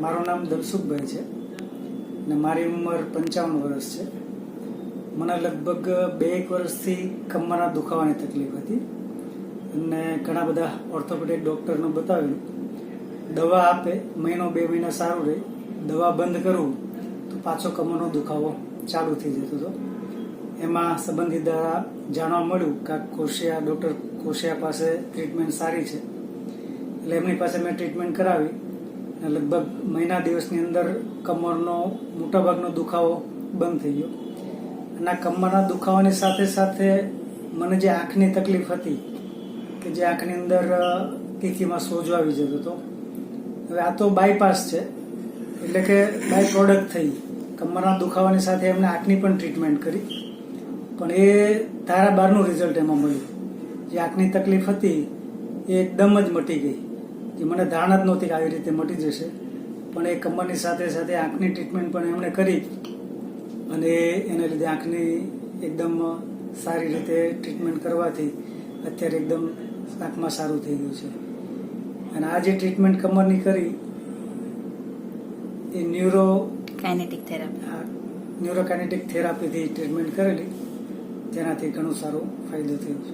મારું નામ દલસુખભાઈ છે અને મારી ઉંમર 55 વર્ષ છે. મને લગભગ 2 વર્ષથી કમરના દુખાવાની તકલીફ હતી અને ઘણા બધા ઓર્થોપેડિક ડૉક્ટરને બતાવ્યું. દવા આપે, મહિનો 2 મહિના સારું રહે, દવા બંધ કરું તો પાછો કમરનો દુખાવો ચાલુ થઈ જતો હતો. એમાં સંબંધી દ્વારા જાણવા મળ્યું કે ડૉક્ટર કોશિયા પાસે ટ્રીટમેન્ટ સારી છે, એટલે એમની પાસે મેં ટ્રીટમેન્ટ કરાવી અને લગભગ મહિના દિવસની અંદર કમરનો મોટાભાગનો દુખાવો બંધ થઈ ગયો. અને આ કમરના દુખાવાની સાથે સાથે મને જે આંખની તકલીફ હતી કે જે આંખની અંદર તીખીમાં સોજો આવી જતો હતો, હવે આ તો બાયપાસ છે એટલે કે બાય પ્રોડક્ટ થઈ. કમરના દુખાવાની સાથે એમને આંખની પણ ટ્રીટમેન્ટ કરી, પણ એ ધારા બારનું રિઝલ્ટ એમાં મળ્યું. જે આંખની તકલીફ હતી એ એકદમ જ મટી ગઈ, જે મને ધારણા જ નહોતી કે આવી રીતે મટી જશે. પણ એ કમરની સાથે સાથે આંખની ટ્રીટમેન્ટ પણ એમણે કરી અને એને લીધે આંખની એકદમ સારી રીતે ટ્રીટમેન્ટ કરવાથી અત્યારે એકદમ આંખમાં સારું થઈ ગયું છે. અને આ જે ટ્રીટમેન્ટ કમરની કરી એ ન્યુરોકાઇનેટિક થેરાપીથી ટ્રીટમેન્ટ કરેલી, તેનાથી ઘણો સારો ફાયદો થયો છે.